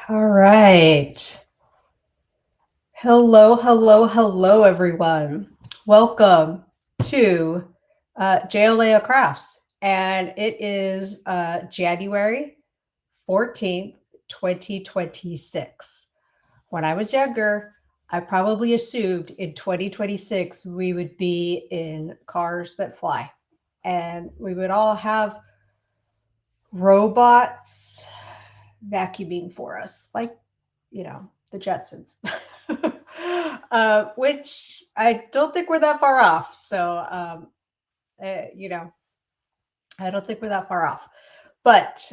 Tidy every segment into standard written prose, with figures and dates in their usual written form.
All right. Hello, everyone. Welcome to JLA Crafts. And it is January 14th, 2026. When I was younger, I probably assumed in 2026 we would be in cars that fly and we would all have robots vacuuming for us, like, the Jetsons, which I don't think we're that far off. So, uh, you know, I don't think we're that far off. But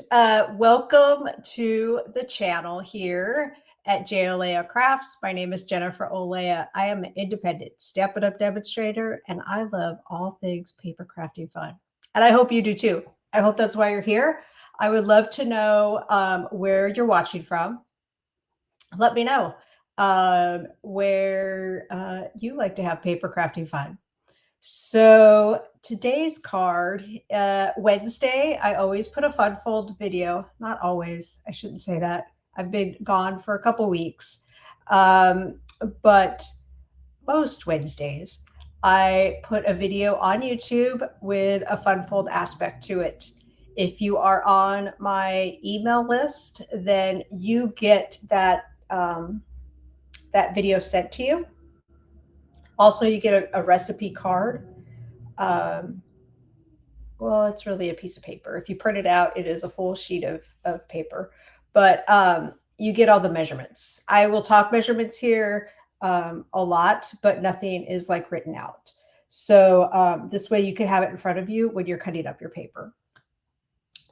welcome to the channel here at JOLEA Crafts. My name is Jennifer Olea. I am an independent Stampin' Up demonstrator, and I love all things paper crafting fun. And I hope you do too. I hope that's why you're here. I would love to know where you're watching from. Let me know where you like to have paper crafting fun. So today's card, Wednesday, I always put a fun fold video. Not always, I shouldn't say that. I've been gone for a couple weeks. But most Wednesdays, I put a video on YouTube with a fun fold aspect to it. If you are on my email list, then you get that video sent to you. Also, you get a recipe card. Um, well, it's really a piece of paper. If you print it out, it is a full sheet of paper. But you get all the measurements. I will talk measurements here a lot, but nothing is like written out. So this way you can have it in front of you when you're cutting up your paper.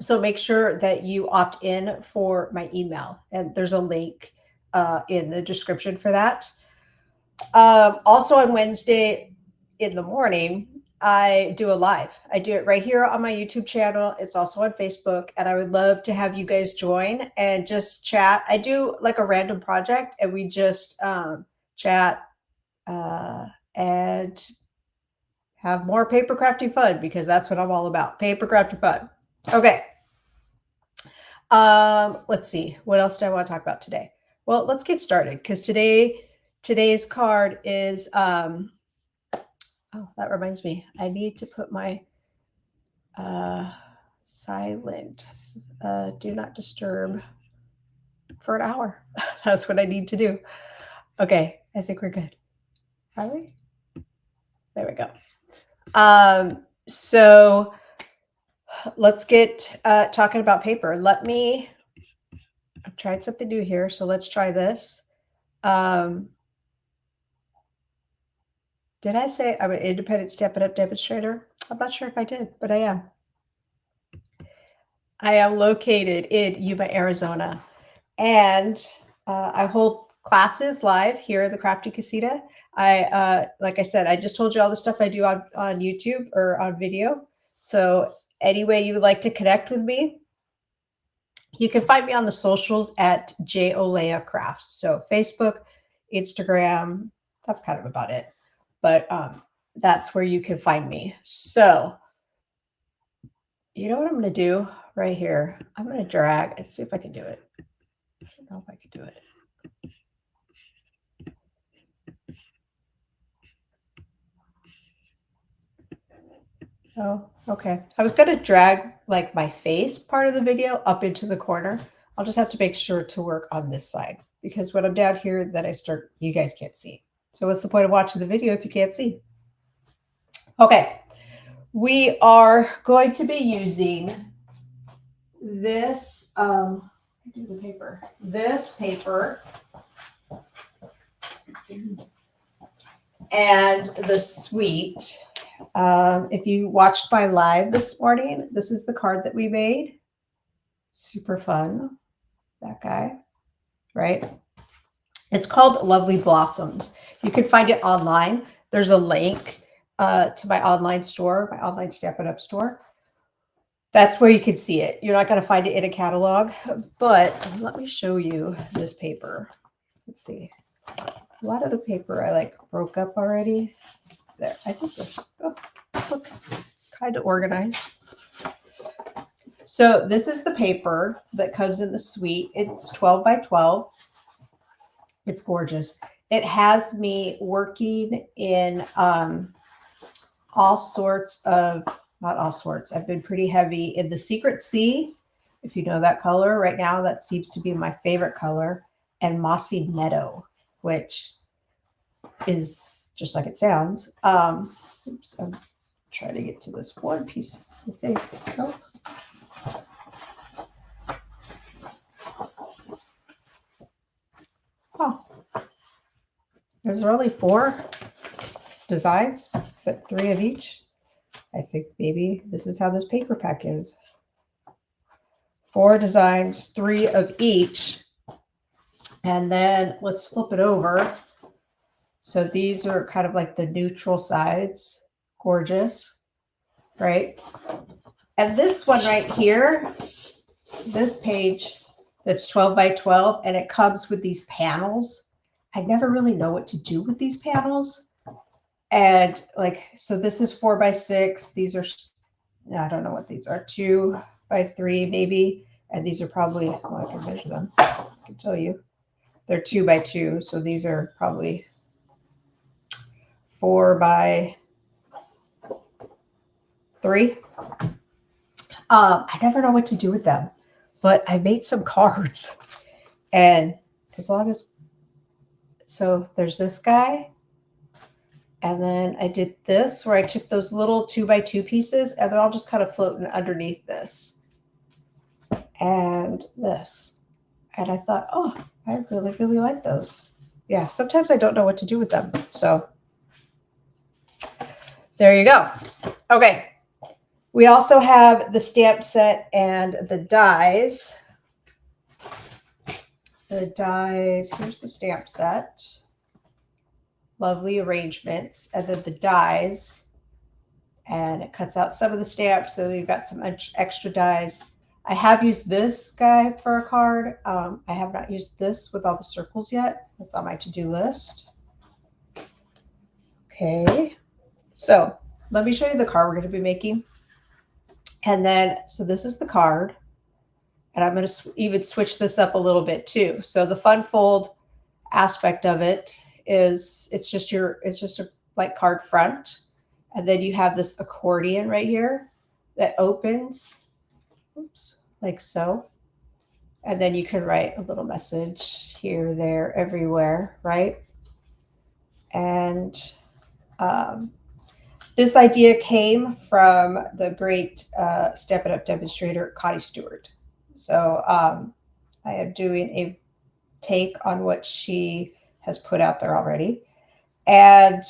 So make sure that you opt in for my email, and there's a link in the description for that. Also on Wednesday in the morning, I do a live. I do it right here on my YouTube channel. It's also on Facebook, and I would love to have you guys join and just chat. I do like a random project, and we just chat and have more paper crafting fun, because that's what I'm all about. Paper crafting fun. Okay. Let's see. What else do I want to talk about today? Well, let's get started, because today's card is oh, that reminds me. I need to put my silent do not disturb for an hour. That's what I need to do. Okay, I think we're good. Are we? There we go. So let's get talking about paper. I've tried something new here, so let's try this. Did I say I'm an independent Stampin' Up demonstrator? I'm not sure if I did, but I am. I am located in Yuma, Arizona, and I hold classes live here in the Crafty Casita. Like I said, I just told you all the stuff I do on YouTube or on video. So any way you would like to connect with me, you can find me on the socials at JOLEA Crafts. So Facebook, Instagram, that's kind of about it. But that's where you can find me. So you know what I'm going to do right here? I'm going to drag and see if I can do it. I don't know if I can do it. Oh, okay. I was going to drag like my face part of the video up into the corner. I'll just have to make sure to work on this side, because when I'm down here, then you guys can't see. So what's the point of watching the video if you can't see? Okay. We are going to be using this, this paper and the suite. If you watched my live this morning, this is the card that we made. Super fun. That guy, right? It's called Lovely Blossoms. You can find it online. There's a link to my online store, my online Stampin' Up store. That's where you can see it. You're not going to find it in a catalog, but let me show you this paper. Let's see. A lot of the paper I like broke up already. There, I think this, oh, look, kind of organized. So this is the paper that comes in the suite. It's 12 by 12. It's gorgeous. It has me working in all sorts of, not all sorts, I've been pretty heavy in the Secret Sea. If you know that color right now, that seems to be my favorite color. And Mossy Meadow, which is just like it sounds. Oops, I'm trying to get to this one piece. I think. Nope. Oh, there's only 4 designs, but 3 of each. I think maybe this is how this paper pack is. 4 designs, 3 of each. And then let's flip it over. So these are kind of like the neutral sides. Gorgeous, right? And this one right here, this page that's 12 by 12, and it comes with these panels. I never really know what to do with these panels. And like, so this is 4 by 6. These are, I don't know what these are, 2 by 3 maybe. And these are probably, well, I can measure them. I can tell you. They're 2 by 2. So these are probably 4 by 3. I never know what to do with them, but I made some cards. And as long as, so there's this guy. And then I did this where I took those little 2 by 2 pieces and they're all just kind of floating underneath this. And this. And I thought, oh, I really, really like those. Yeah, sometimes I don't know what to do with them. So there you go. Okay. We also have the stamp set and the dies. The dies, here's the stamp set. Lovely arrangements. And then the dies. And it cuts out some of the stamps. So we've got some extra dies. I have used this guy for a card. I have not used this with all the circles yet. That's on my to-do list. Okay. So let me show you the card we're going to be making. And then, so this is the card. And I'm going to even switch this up a little bit too. So the fun fold aspect of it is it's just a like card front. And then you have this accordion right here that opens. Oops, like so. And then you can write a little message here, there, everywhere, right? And this idea came from the great Stampin' Up demonstrator, Connie Stewart. So I am doing a take on what she has put out there already. And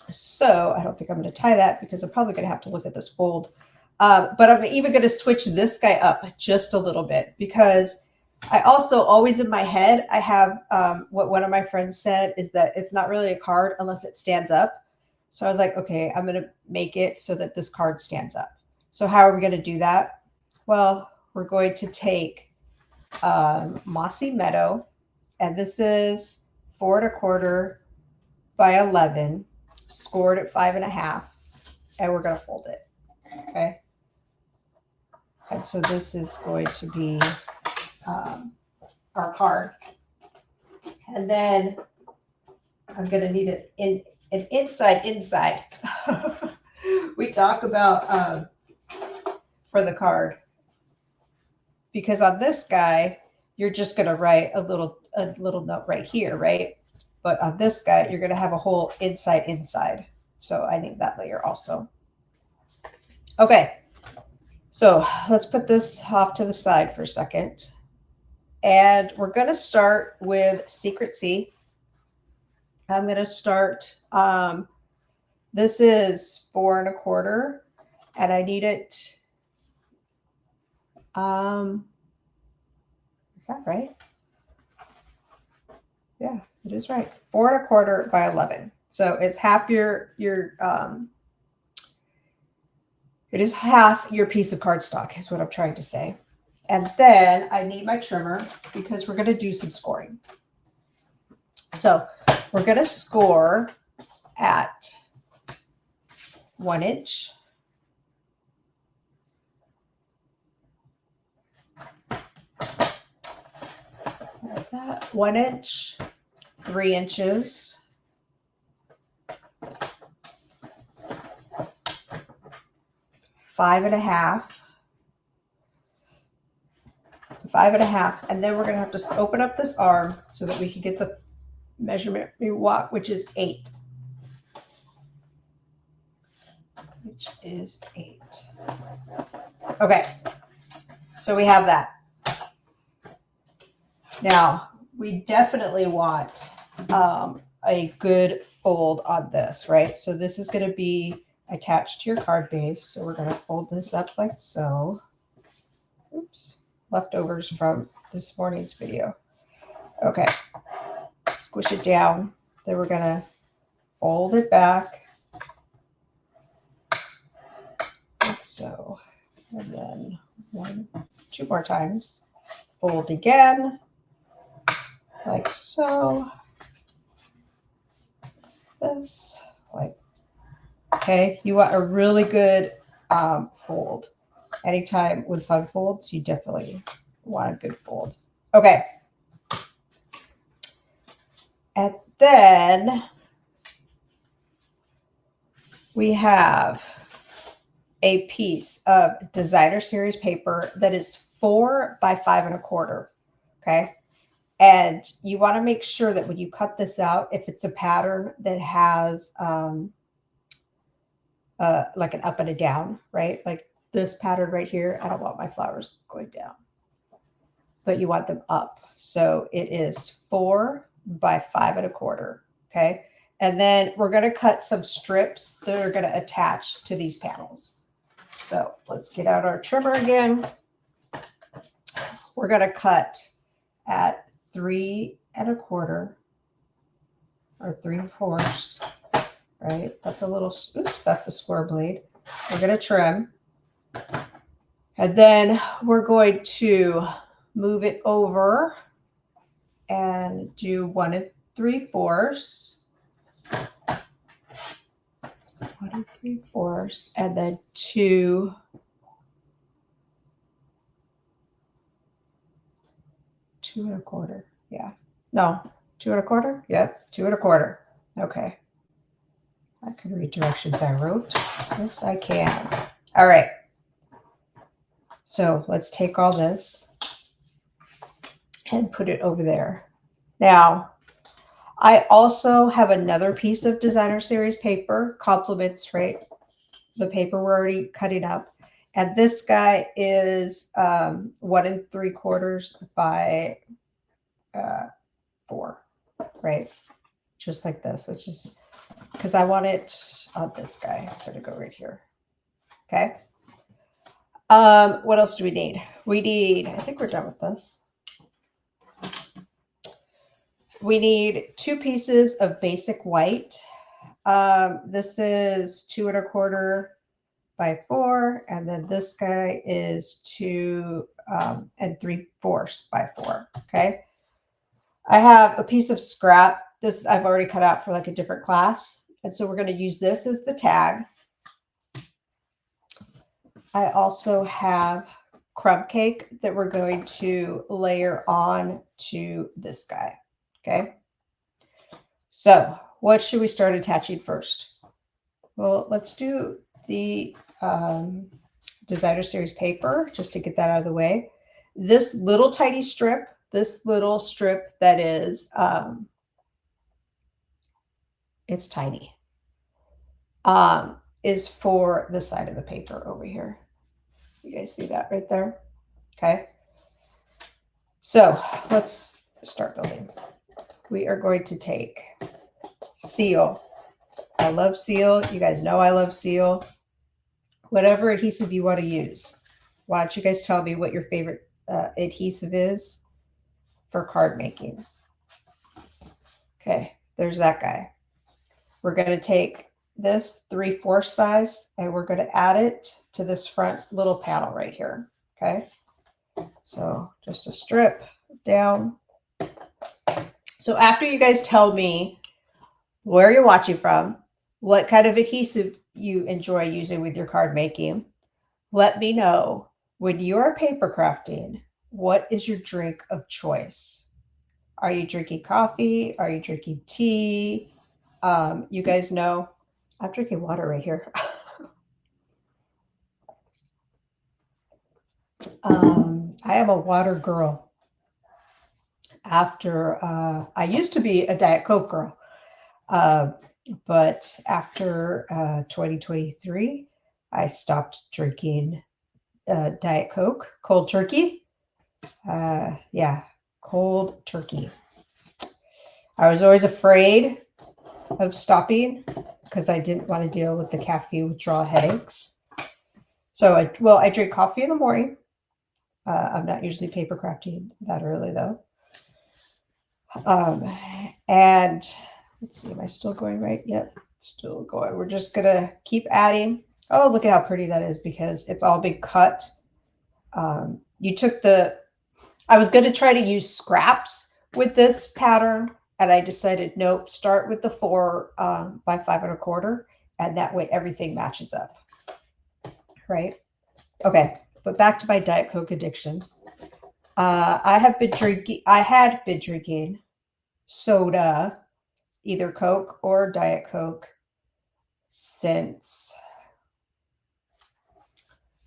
so I don't think I'm going to tie that because I'm probably going to have to look at this fold. But I'm even going to switch this guy up just a little bit because I also always in my head, I have what one of my friends said is that it's not really a card unless it stands up. So I was like, okay, I'm going to make it so that this card stands up. So how are we going to do that? Well, we're going to take Mossy Meadow, and this is 4 1/4 by 11, scored at 5.5, and we're going to fold it. Okay. And so this is going to be our card. And then I'm going to need an inside. We talk about for the card. Because on this guy, you're just going to write a little note right here, right? But on this guy, you're going to have a whole inside. So I need that layer also. Okay. So let's put this off to the side for a second. And we're going to start with Secret Sea. I'm going to start, this is 4 1/4, and I need it, is that right? Yeah, it is right. 4 1/4 by 11. So it's half it is half your piece of cardstock is what I'm trying to say. And then I need my trimmer because we're going to do some scoring. So we're going to score at 1 inch. that? 1 inch, 3 inches, 5.5, 5.5, and then we're going to have to open up this arm so that we can get the measurement we want, which is 8. Okay, so we have that. Now, we definitely want a good fold on this, right? So this is going to be attached to your card base. So we're going to fold this up like so. Oops, leftovers from this morning's video. Okay, squish it down. Then we're going to fold it back like so. And then 2 more times. Fold again like so. This, like, okay, you want a really good fold. Anytime with fun folds, you definitely want a good fold. Okay. And then we have a piece of designer series paper that is 4 by 5.25. Okay. And you want to make sure that when you cut this out, if it's a pattern that has like an up and a down, right? Like this pattern right here, I don't want my flowers going down, but you want them up. So it is 4 by 5.25. Okay. And then we're going to cut some strips that are going to attach to these panels. So let's get out our trimmer again. We're going to cut at 3.25 or 3/4, right? That's a little, oops, that's a square blade. We're going to trim. And then we're going to move it over and do 1 3/4. 1 3/4, and then 2 2.25. Yeah. No, 2.25. Yep, 2.25. Okay. I can read directions I wrote. Yes, I can. All right. So let's take all this and put it over there. Now, I also have another piece of designer series paper, complements, right? The paper we're already cutting up. And this guy is 1 3/4 by 4, right? Just like this. It's just because I want it on this guy. It's going to go right here. Okay. What else do we need? We need, I think we're done with this. We need 2 pieces of basic white. This is 2.25 by 4, and then this guy is 2 3/4 by 4. Okay. I have a piece of scrap. This I've already cut out for like a different class, and so we're going to use this as the tag. I also have crumb cake that we're going to layer on to this guy. Okay. So what should we start attaching first? Well, let's do the designer series paper just to get that out of the way. This little tiny strip, that is, it's tiny, is for the side of the paper over here. You guys see that right there? Okay. So let's start building. We are going to take seal. I love seal. You guys know I love seal. Whatever adhesive you want to use. Why don't you guys tell me what your favorite adhesive is for card making? Okay, there's that guy. We're going to take this 3/4 size and we're going to add it to this front little panel right here. Okay, so just a strip down. So after you guys tell me where you're watching from, what kind of adhesive you enjoy using with your card making, let me know when you're paper crafting, what is your drink of choice? Are you drinking coffee? Are you drinking tea? You guys know I'm drinking water right here. I am a water girl. After I used to be a Diet Coke girl, uh, but after 2023, I stopped drinking Diet Coke, cold turkey. Yeah, cold turkey. I was always afraid of stopping because I didn't want to deal with the caffeine withdrawal headaches. So, I drink coffee in the morning. I'm not usually paper crafting that early though. And let's see, am I still going right? Yep, still going. We're just gonna keep adding. Oh, look at how pretty that is because it's all been cut. You took I was going to try to use scraps with this pattern, and I decided, nope, start with the 4 by 5 1/4, and that way everything matches up. Right? Okay, but back to my Diet Coke addiction. I had been drinking soda, either Coke or Diet Coke, since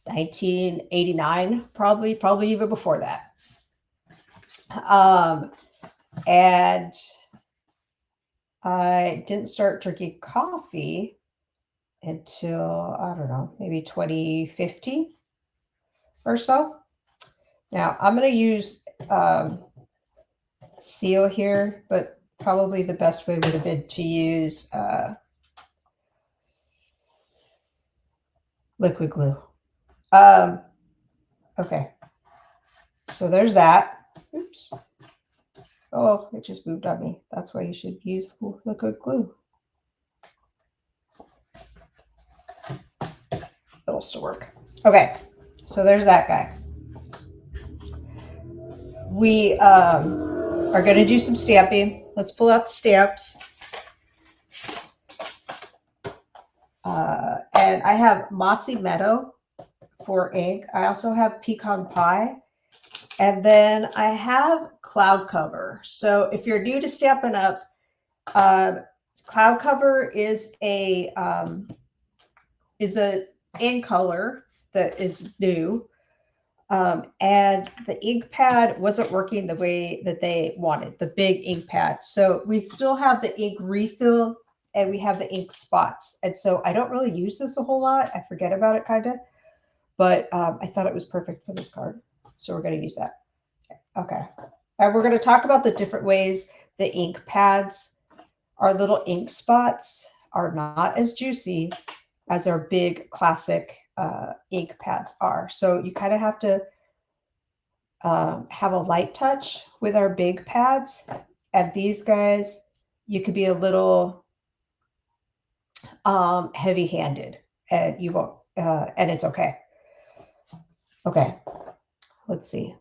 1989, probably even before that. And I didn't start drinking coffee until, I don't know, maybe 2015 or so. Now I'm going to use Seal here, but probably the best way would have been to use liquid glue. Okay, so there's that. Oops. Oh, it just moved on me. That's why you should use liquid glue. It'll still work. Okay, so there's that guy. We are going to do some stamping. Let's pull out the stamps. And I have Mossy Meadow for ink. I also have Pecan Pie. And then I have Cloud Cover. So if you're new to Stampin' Up, Cloud Cover is a ink color that is new. And the ink pad wasn't working the way that they wanted, the big ink pad. So we still have the ink refill and we have the ink spots. And so I don't really use this a whole lot. I forget about it kind of, but I thought it was perfect for this card. So we're going to use that. Okay. And we're going to talk about the different ways the ink pads, our little ink spots, are not as juicy as our big classic ink pads are. So you kind of have to have a light touch with our big pads. And these guys, you could be a little heavy-handed, and you won't, and it's okay. Okay, let's see.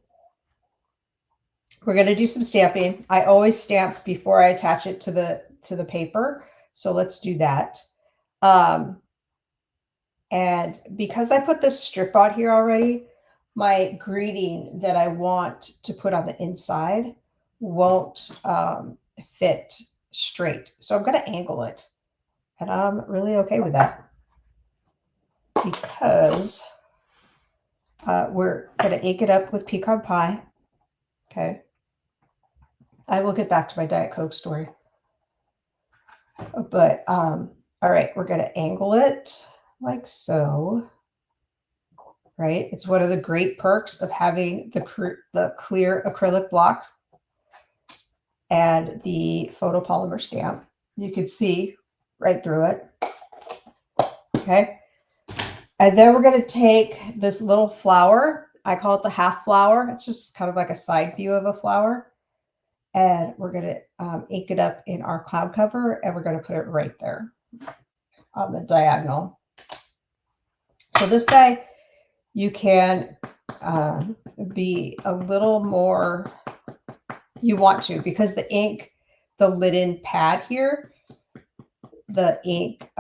We're going to do some stamping. I always stamp before I attach it to the paper. So let's do that. And because I put this strip on here already, my greeting that I want to put on the inside won't fit straight. So I'm going to angle it. And I'm really okay with that because we're going to ink it up with Pecan Pie. Okay. I will get back to my Diet Coke story. But, all right, we're going to angle it like so. Right? It's one of the great perks of having the clear acrylic block and the photopolymer stamp. You can see right through it. Okay. And then we're going to take this little flower. I call it the half flower. It's just kind of like a side view of a flower. And we're going to ink it up in our cloud cover, and we're going to put it right there on the diagonal. So this guy, you can be a little more, you want to, because the ink, the linen pad here, the ink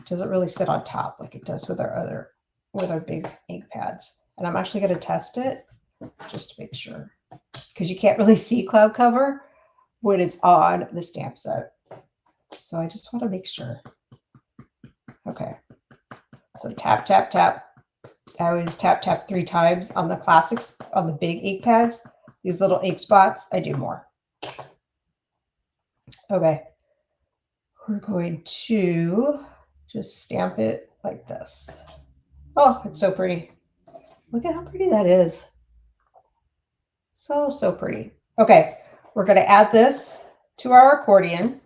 doesn't really sit on top like it does with our big ink pads. And I'm actually going to test it just to make sure. because you can't really see cloud cover when it's on the stamp set. So I just want to make sure. Okay. So tap, tap, tap. I always tap, tap 3 times on the classics, on the big ink pads. These little ink spots, I do more. Okay. We're going to just stamp it like this. Oh, it's so pretty. Look at how pretty that is. So, so pretty. Okay, we're going to add this to our accordion.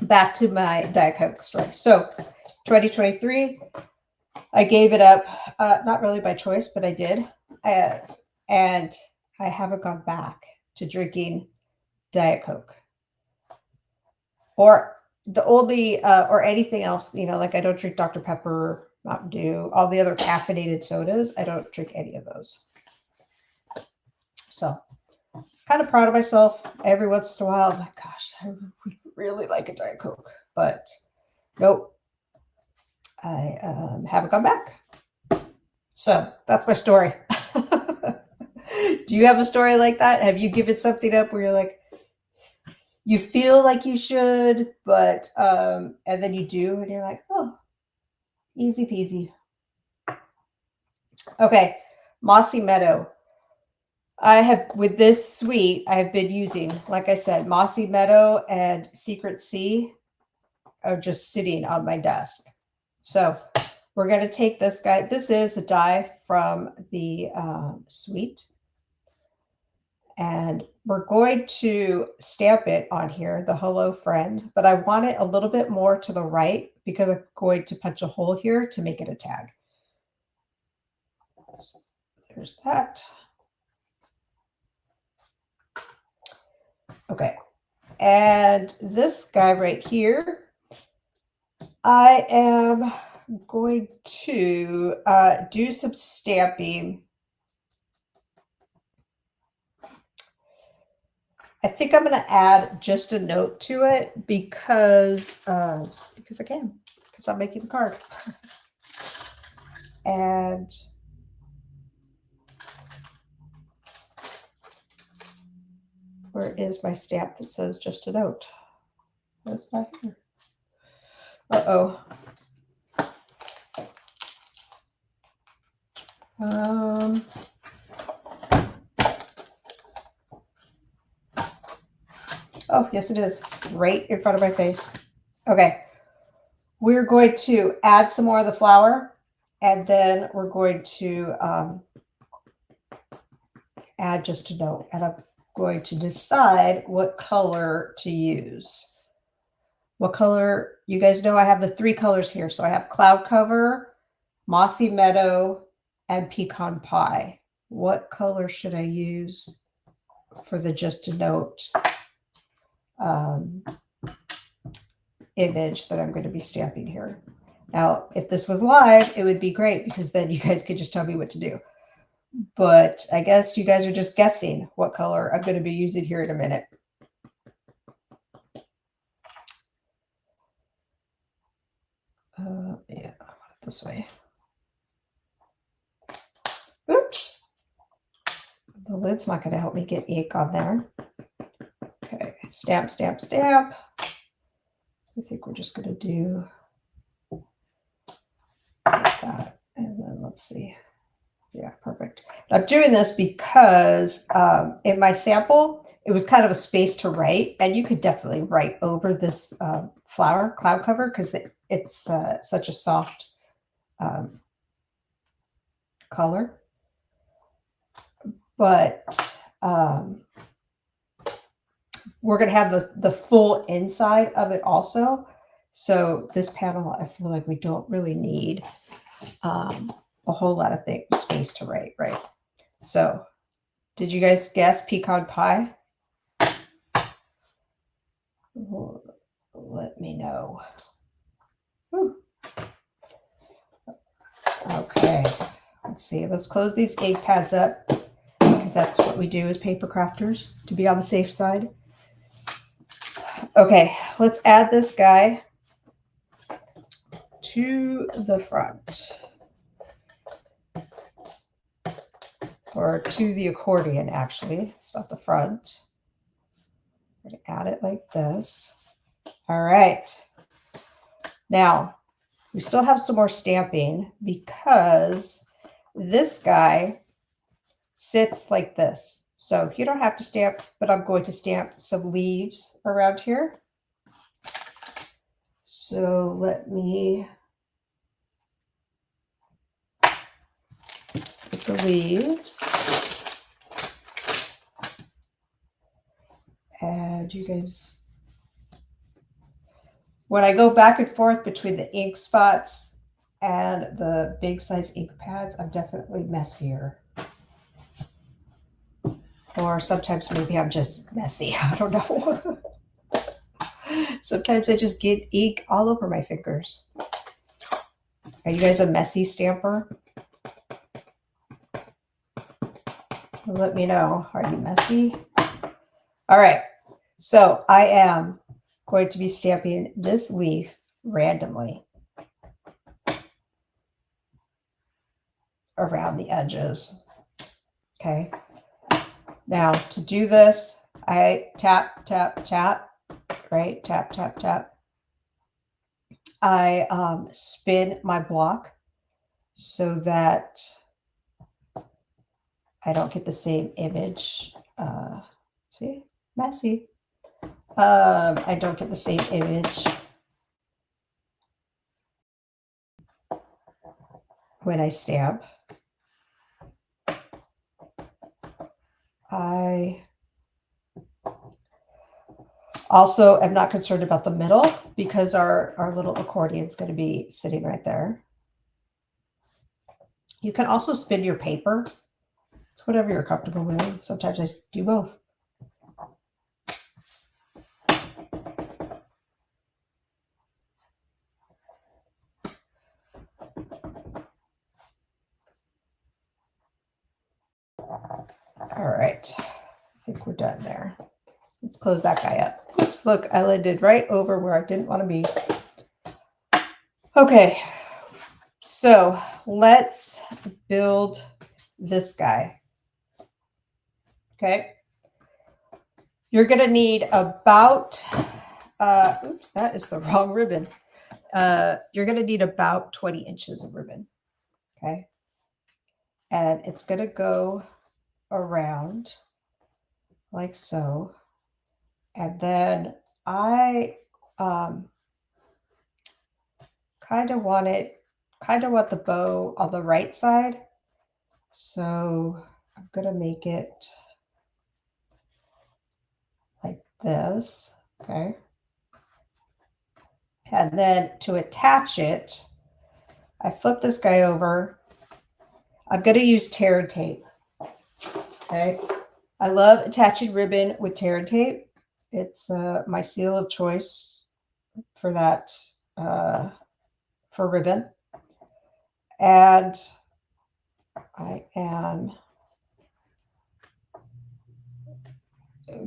Back to my Diet Coke story. So 2023, I gave it up, not really by choice, but I did. And I haven't gone back to drinking Diet Coke. Or the only, or anything else, you know, like I don't drink Dr. Pepper, Mountain Dew, all the other caffeinated sodas. I don't drink any of those. So kind of proud of myself. Every once in a while, I'm like, gosh, I really like a Diet Coke. But nope, I haven't gone back. So that's my story. Do you have a story like that? Have you given something up where you're like, you feel like you should, but, and then you do, and you're like, oh, easy peasy. Okay, Mossy Meadow. I have, with this suite, I have been using, like I said, Mossy Meadow and Secret Sea are just sitting on my desk. So we're going to take this guy. This is a die from the suite. And we're going to stamp it on here, the Hello Friend, but I want it a little bit more to the right because I'm going to punch a hole here to make it a tag. So there's that. Okay. And this guy right here, I am going to do some stamping. I think I'm going to add just a note to it because I can, because I'm making the card. And where is my stamp that says just a note? What's that here? Uh-oh. Oh, yes, it is. Right in front of my face. Okay. We're going to add some more of the flour, and then we're going to add just a note. And I'm going to decide what color to use. What color? You guys know I have the 3 colors here. So I have Cloud Cover, Mossy Meadow, and Pecan Pie. What color should I use for the just a note image that I'm going to be stamping here? Now, if this was live, it would be great because then you guys could just tell me what to do. But I guess you guys are just guessing what color I'm going to be using here in a minute. Yeah, this way. Oops. The lid's not going to help me get ink on there. Okay, stamp, stamp, stamp. I think we're just going to do like that. And then let's see. Yeah, perfect. I'm doing this because in my sample, it was kind of a space to write, and you could definitely write over this flower cloud cover because it's such a soft color. But we're going to have the full inside of it also. So this panel, I feel like we don't really need a whole lot of space to write, right? So did you guys guess pecan pie? Let me know. Whew. Okay, let's see. Let's close these ink pads up because that's what we do as paper crafters, to be on the safe side. Okay, let's add this guy to the front. or to the accordion, actually. It's not the front. I'm going to add it like this. All right. Now, we still have some more stamping because this guy sits like this. So you don't have to stamp, but I'm going to stamp some leaves around here. So let me put the leaves. And you guys, when I go back and forth between the ink spots and the big size ink pads, I'm definitely messier. Or sometimes maybe I'm just messy. I don't know. Sometimes I just get ink all over my fingers. Are you guys a messy stamper? Let me know. Are you messy? All right. So I am going to be stamping this leaf randomly around the edges. Okay. Now to do this, I tap, tap, tap, right? Tap, tap, tap. I spin my block so that I don't get the same image. See, messy. I don't get the same image when I stamp. I also am not concerned about the middle because our little accordion is going to be sitting right there. You can also spin your paper. It's whatever you're comfortable with. Sometimes I do both. All right. I think we're done there. Let's close that guy up. Oops, look, I landed right over where I didn't want to be. Okay, so let's build this guy. Okay. You're going to need about, oops, that is the wrong ribbon. You're going to need about 20 inches of ribbon. Okay. And it's going to go around like so. And then I kind of want the bow on the right side. So I'm going to make it like this. Okay. And then to attach it, I flip this guy over. I'm going to use tear and tape. Okay. I love attaching ribbon with tear and tape. It's my seal of choice for that, for ribbon. And I am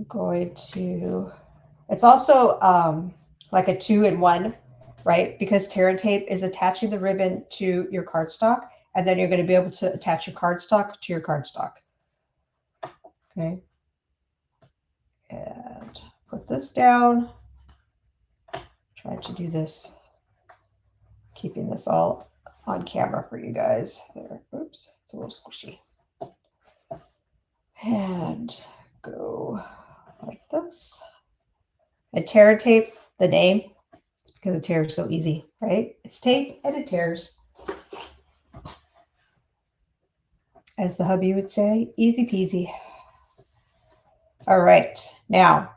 going to, it's also like a 2-in-1, right? Because tear and tape is attaching the ribbon to your cardstock, and then you're going to be able to attach your cardstock to your cardstock. Okay. And put this down. Try to do this, keeping this all on camera for you guys. There. Oops, it's a little squishy. And go like this. And tear and tape, the name, it's because it tears so easy, right? It's tape and it tears. As the hubby would say, easy peasy. All right, now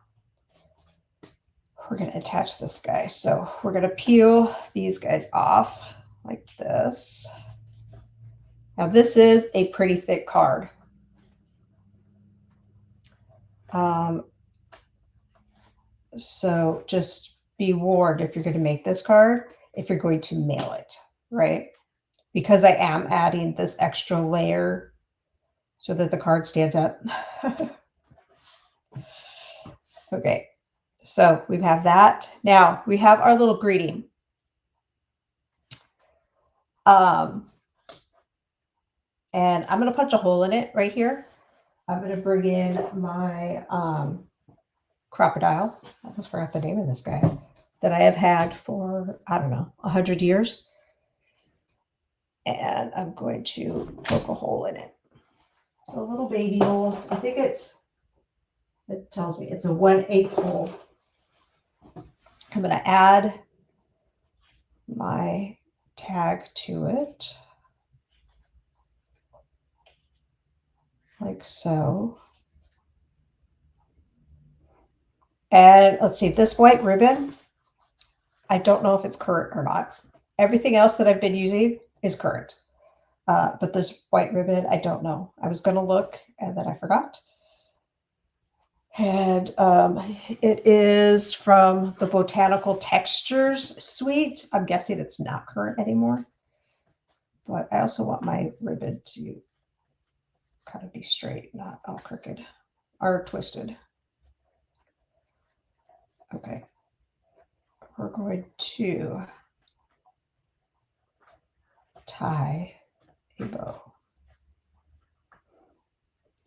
we're going to attach this guy. So we're going to peel these guys off like this. Now this is a pretty thick card. So just be warned if you're going to make this card, if you're going to mail it, right? Because I am adding this extra layer so that the card stands up. Okay, so we have that. Now we have our little greeting. And I'm going to punch a hole in it right here. I'm going to bring in my crocodile. I almost forgot the name of this guy that I have had for, I don't know, 100 years. And I'm going to poke a hole in it. A little baby hole. I think it tells me it's a 1/8 hole. I'm going to add my tag to it. Like so. And let's see, this white ribbon, I don't know if it's current or not. Everything else that I've been using is current. But this white ribbon, I don't know. I was going to look and then I forgot. And it is from the Botanical Textures suite. I'm guessing it's not current anymore. But I also want my ribbon to kind of be straight, not all crooked or twisted. Okay. We're going to tie a bow.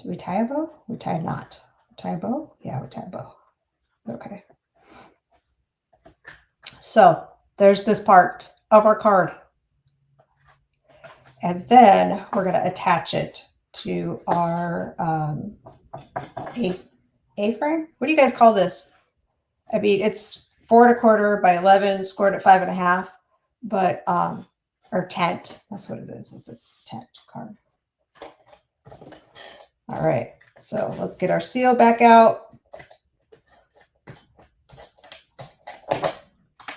Do we tie a bow? We tie a knot. Tie a bow? Yeah, we tie a bow. Okay. So there's this part of our card. And then we're going to attach it to our A-frame. What do you guys call this? I mean, it's 4 1/4 by 11, scored at 5 1/2, but or tent. That's what it is. It's a tent card. All right. So let's get our seal back out.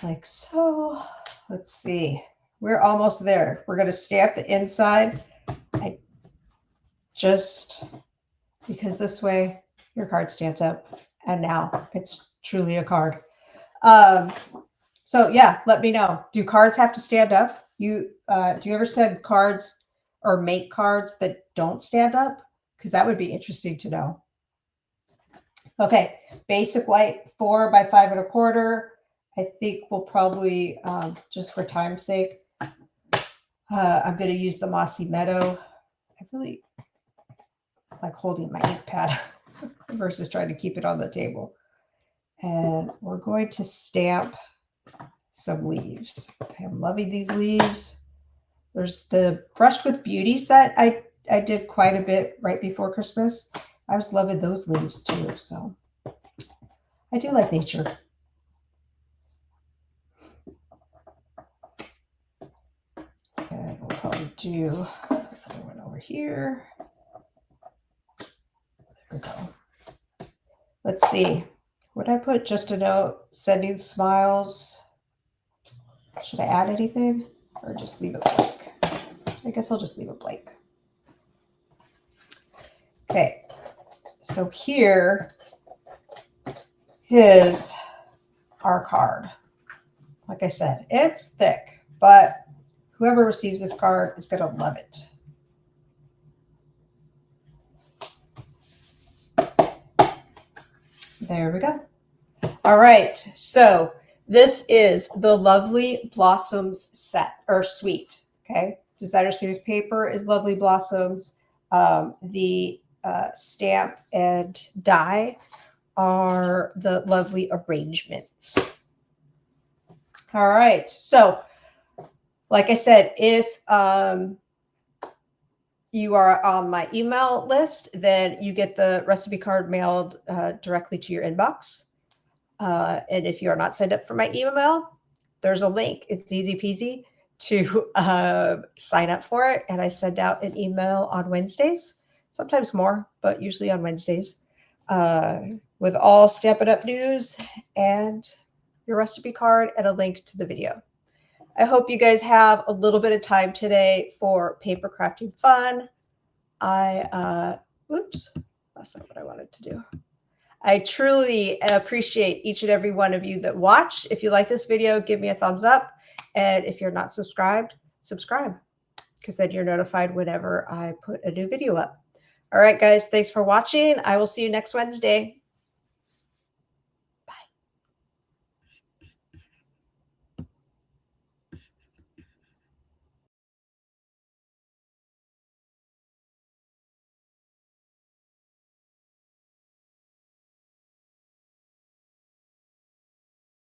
Like so. Let's see. We're almost there. We're going to stamp the inside. Because this way your card stands up and now it's truly a card. So yeah, let me know. Do cards have to stand up? Do you ever send cards or make cards that don't stand up? Because that would be interesting to know. Okay, basic white 4 by 5 1/4. I think we'll probably, just for time's sake, I'm going to use the Mossy Meadow. I really like holding my ink pad versus trying to keep it on the table. And we're going to stamp some leaves. I'm loving these leaves. There's the Brushed with Beauty set. I did quite a bit right before Christmas. I was loving those leaves too. So I do like nature. And we'll probably do another one over here. There we go. Let's see. Would I put just a note, sending smiles? Should I add anything or just leave it blank? I guess I'll just leave it blank. Okay, so here is our card. Like I said, it's thick, but whoever receives this card is going to love it. There we go. All right, so this is the Lovely Blossoms set or suite. Okay, Designer Series paper is Lovely Blossoms. The stamp and die are the Lovely Arrangements. All right, so like I said, if you are on my email list, then you get the recipe card mailed directly to your inbox. And if you are not signed up for my email, there's a link. It's easy peasy to sign up for it. And I send out an email on Wednesdays, sometimes more, but usually on Wednesdays, with all Stampin' Up news and your recipe card and a link to the video. I hope you guys have a little bit of time today for paper crafting fun. Oops, that's not what I wanted to do. I truly appreciate each and every one of you that watch. If you like this video, give me a thumbs up. And if you're not subscribed, subscribe, because then you're notified whenever I put a new video up. All right, guys, thanks for watching. I will see you next Wednesday.